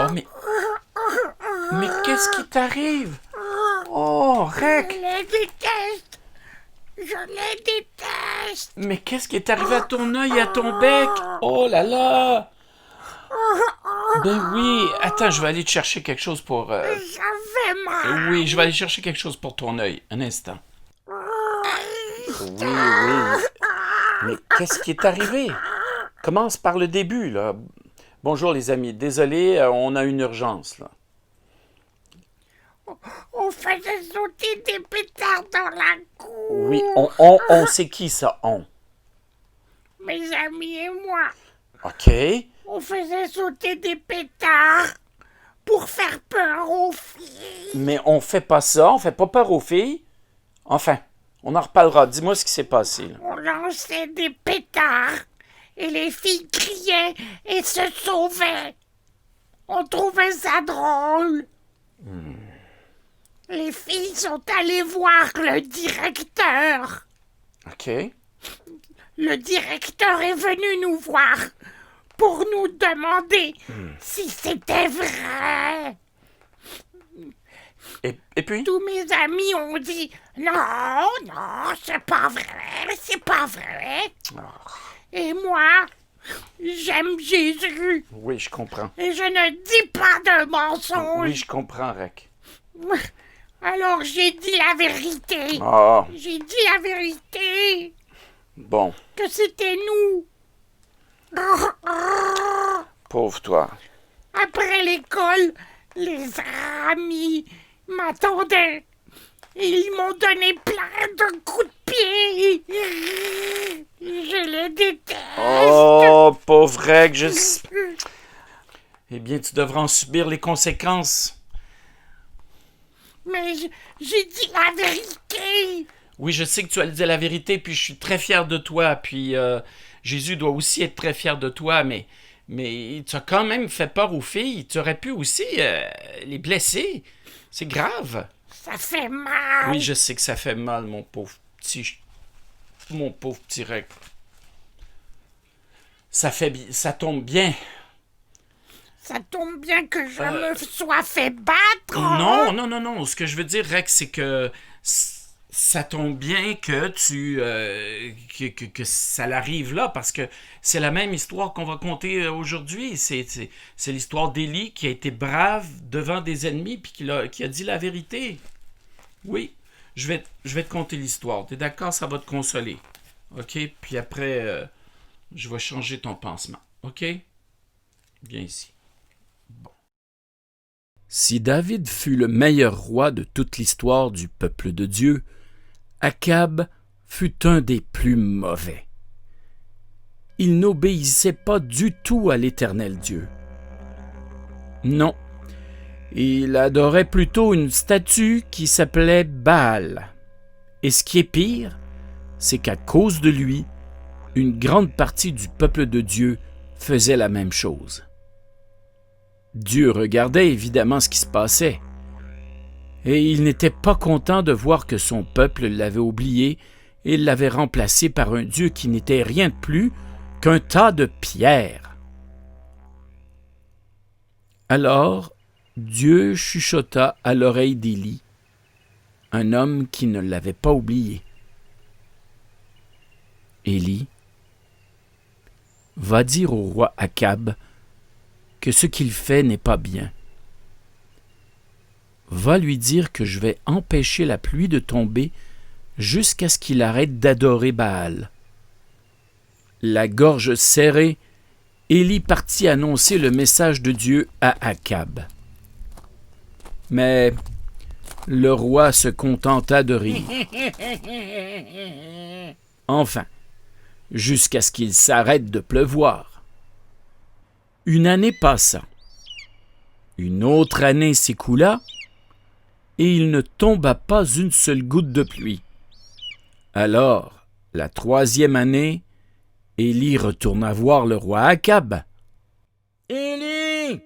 Oh, mais qu'est-ce qui t'arrive? Oh, Rec! Je les déteste. Je les déteste. Mais qu'est-ce qui est arrivé à ton œil et à ton bec? Oh là là! Ben oui, attends, je vais aller te chercher quelque chose pour... Ça fait mal. Oui, je vais aller chercher quelque chose pour ton œil. Un instant. Oui, oui. Mais qu'est-ce qui est arrivé? Commence par le début, là. Bonjour les amis, désolé, on a une urgence, là. On faisait sauter des pétards dans la cour. Oui, on c'est qui ça, on? Mes amis et moi. OK. On faisait sauter des pétards pour faire peur aux filles. Mais on fait pas ça, on fait pas peur aux filles. Enfin, on en reparlera. Dis-moi ce qui s'est passé, là. On lançait des pétards et les filles criaient et se sauvaient. On trouvait ça drôle. Les filles sont allées voir le directeur. OK. Le directeur est venu nous voir pour nous demander si c'était vrai. Et puis? Tous mes amis ont dit non, c'est pas vrai. Et moi, j'aime Jésus Oui, je comprends. et je ne dis pas de mensonges. Oui, je comprends, Rec. Alors j'ai dit la vérité. Ah, J'ai dit la vérité bon, que c'était nous. pauvre toi. Après l'école, les amis m'attendaient. Et ils m'ont donné plein de coups de pied. Je les déteste. Oh, pauvre Rec, Eh bien, tu devras en subir les conséquences. Mais j'ai dit la vérité. Oui, je sais que tu as dit la vérité, puis je suis très fier de toi, puis Jésus doit aussi être très fier de toi, mais tu as quand même fait peur aux filles. Tu aurais pu aussi les blesser. C'est grave. Ça fait mal. Oui, je sais que ça fait mal, mon pauvre petit Rec. Ça tombe bien. Ça tombe bien que je me sois fait battre. Non. Ce que je veux dire, Rex, c'est que ça tombe bien que que ça l'arrive là, parce que c'est la même histoire qu'on va conter aujourd'hui. C'est l'histoire d'Élie qui a été brave devant des ennemis puis qui a dit la vérité. Oui, je vais te conter l'histoire. T'es d'accord? Ça va te consoler. OK? Puis après, je vais changer ton pansement. OK? Viens ici. Si David fut le meilleur roi de toute l'histoire du peuple de Dieu, Akab fut un des plus mauvais. Il n'obéissait pas du tout à l'Éternel Dieu. Non, il adorait plutôt une statue qui s'appelait Baal. Et ce qui est pire, c'est qu'à cause de lui, une grande partie du peuple de Dieu faisait la même chose. Dieu regardait évidemment ce qui se passait, et il n'était pas content de voir que son peuple l'avait oublié et l'avait remplacé par un Dieu qui n'était rien de plus qu'un tas de pierres. Alors, Dieu chuchota à l'oreille d'Élie, un homme qui ne l'avait pas oublié. Élie, va dire au roi Akab que ce qu'il fait n'est pas bien. Va lui dire que je vais empêcher la pluie de tomber jusqu'à ce qu'il arrête d'adorer Baal. La gorge serrée, Élie partit annoncer le message de Dieu à Akab. Mais le roi se contenta de rire. Enfin, jusqu'à ce qu'il s'arrête de pleuvoir. Une année passa. Une autre année s'écoula, et il ne tomba pas une seule goutte de pluie. Alors, la troisième année, Élie retourna voir le roi Akab. « Élie,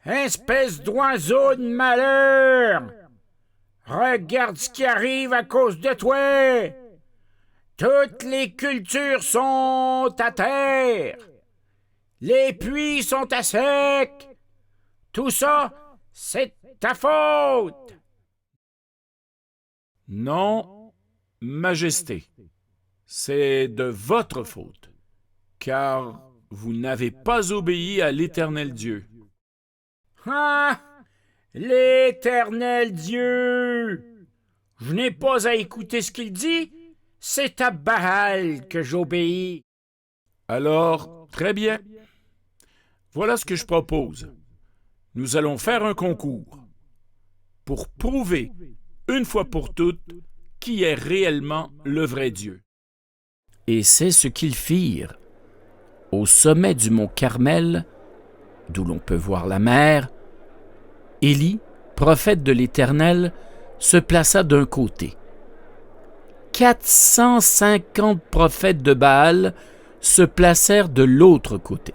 espèce d'oiseau de malheur! Regarde ce qui arrive à cause de toi! Toutes les cultures sont à terre! Les puits sont à sec! Tout ça, c'est ta faute. Non, Majesté, c'est de votre faute, car vous n'avez pas obéi à l'Éternel Dieu. Ah! L'Éternel Dieu! Je n'ai pas à écouter ce qu'il dit, c'est à Baal que j'obéis. Alors, très bien. Voilà ce que je propose. Nous allons faire un concours pour prouver, une fois pour toutes, qui est réellement le vrai Dieu. Et c'est ce qu'ils firent. Au sommet du mont Carmel, d'où l'on peut voir la mer, Élie, prophète de l'Éternel, se plaça d'un côté. 450 prophètes de Baal se placèrent de l'autre côté.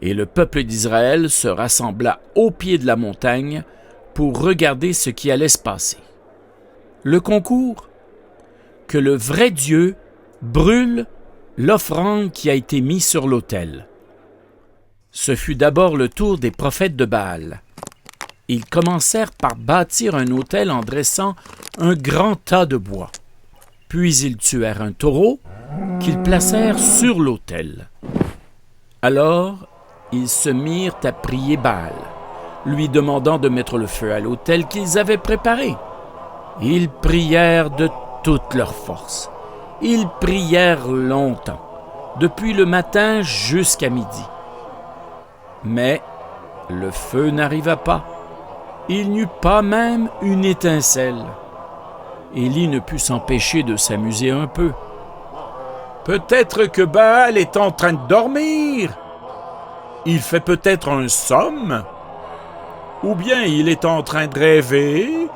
Et le peuple d'Israël se rassembla au pied de la montagne pour regarder ce qui allait se passer. Le concours? Que le vrai Dieu brûle l'offrande qui a été mise sur l'autel. Ce fut d'abord le tour des prophètes de Baal. Ils commencèrent par bâtir un autel en dressant un grand tas de bois. Puis ils tuèrent un taureau qu'ils placèrent sur l'autel. Alors, ils se mirent à prier Baal, lui demandant de mettre le feu à l'autel qu'ils avaient préparé. Ils prièrent de toute leur force. Ils prièrent longtemps, depuis le matin jusqu'à midi. Mais le feu n'arriva pas. Il n'y eut pas même une étincelle. Élie ne put s'empêcher de s'amuser un peu. Peut-être que Baal est en train de dormir. Il fait peut-être un somme. Ou bien il est en train de rêver,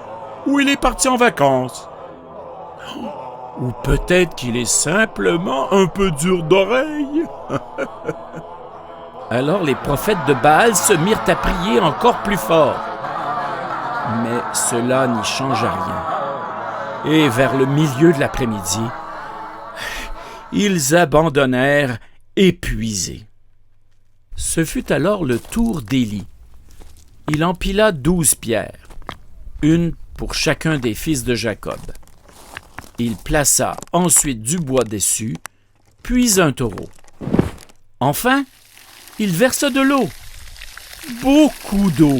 ou il est parti en vacances. Ou peut-être qu'il est simplement un peu dur d'oreille. Alors les prophètes de Baal se mirent à prier encore plus fort. Mais cela n'y changea rien. Et vers le milieu de l'après-midi, ils abandonnèrent épuisés. Ce fut alors le tour d'Élie. Il empila 12 pierres, une pour chacun des fils de Jacob. Il plaça ensuite du bois dessus, puis un taureau. Enfin, il versa de l'eau, beaucoup d'eau,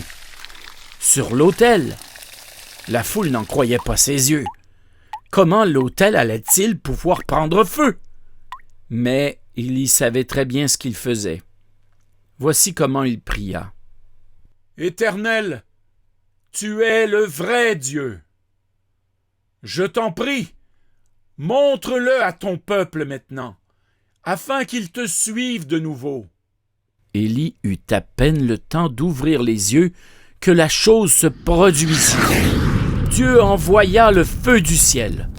sur l'autel. La foule n'en croyait pas ses yeux. Comment l'autel allait-il pouvoir prendre feu? Mais il y savait très bien ce qu'il faisait. Voici comment il pria. « Éternel, tu es le vrai Dieu. Je t'en prie, montre-le à ton peuple maintenant, afin qu'il te suive de nouveau. » Élie eut à peine le temps d'ouvrir les yeux que la chose se produisit. Dieu envoya le feu du ciel,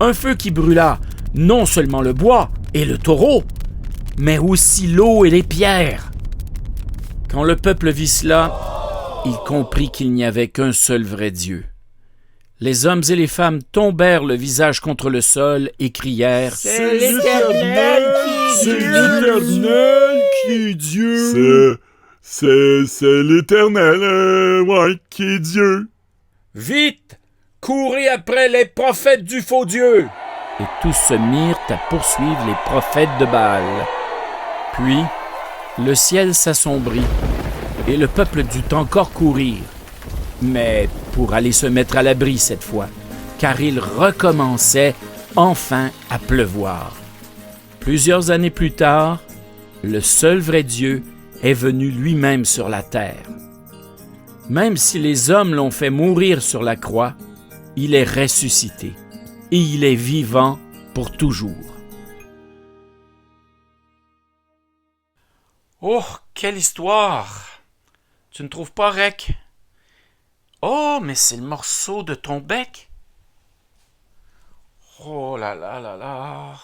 un feu qui brûla non seulement le bois et le taureau, mais aussi l'eau et les pierres. Quand le peuple vit cela, il comprit qu'il n'y avait qu'un seul vrai Dieu. Les hommes et les femmes tombèrent le visage contre le sol et crièrent « C'est l'Éternel qui est Dieu! C'est l'Éternel qui est Dieu! C'est l'Éternel, ouais, qui est Dieu! » Vite, courez après les prophètes du faux Dieu! Et tous se mirent à poursuivre les prophètes de Baal. Puis, le ciel s'assombrit, et le peuple dut encore courir, mais pour aller se mettre à l'abri cette fois, car il recommençait enfin à pleuvoir. Plusieurs années plus tard, le seul vrai Dieu est venu lui-même sur la terre. Même si les hommes l'ont fait mourir sur la croix, il est ressuscité et il est vivant pour toujours. Oh, quelle histoire! Tu ne trouves pas, Rec? Oh, mais c'est le morceau de ton bec? Oh là là là là!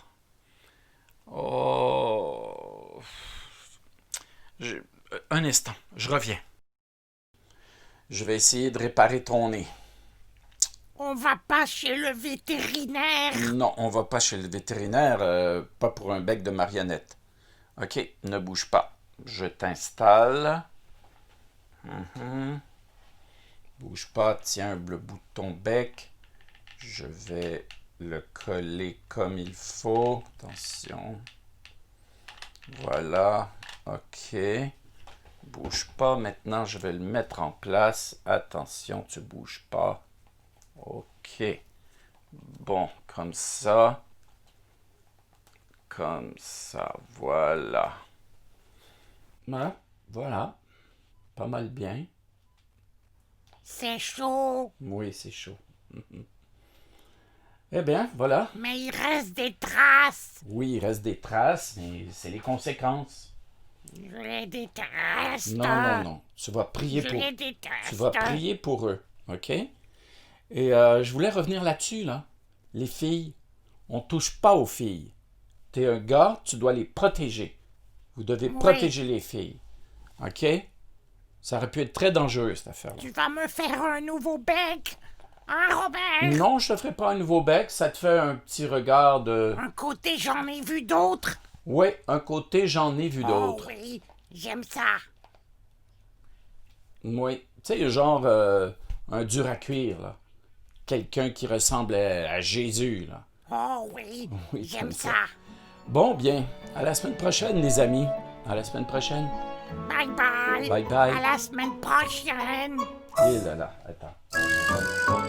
Oh! Un instant, je reviens. Je vais essayer de réparer ton nez. On va pas chez le vétérinaire. Non, on va pas chez le vétérinaire, pas pour un bec de marionnette. OK, ne bouge pas. Je t'installe. Bouge pas, tiens le bout de ton bec. Je vais le coller comme il faut. Attention. Voilà. OK. Bouge pas. Maintenant, je vais le mettre en place. Attention, tu bouges pas. OK. Bon, comme ça. Comme ça. Voilà. Ouais, voilà. Pas mal bien. C'est chaud, Oui, c'est chaud. Eh bien, voilà. mais il reste des traces. Oui, il reste des traces, mais c'est les conséquences. Je les déteste. Non. Tu vas prier Je pour... les déteste. Tu vas prier pour eux, OK? Et je voulais revenir là-dessus, là. Les filles, on touche pas aux filles. T'es un gars, tu dois les protéger. Vous devez protéger les filles, OK? Ça aurait pu être très dangereux, cette affaire-là. Tu vas me faire un nouveau bec, hein, Robert? Non, je te ferai pas un nouveau bec. Ça te fait un petit regard de... Un côté, j'en ai vu d'autres. Oui, un côté, j'en ai vu d'autres. Oh oui, j'aime ça. Oui, tu sais, genre un dur à cuire, là. Quelqu'un qui ressemble à Jésus, là. Oh oui, Oui, j'aime comme ça. ça. Bon, bien, à la semaine prochaine, les amis. À la semaine prochaine. Bye bye. Bye bye. À la semaine prochaine. Et là, attends.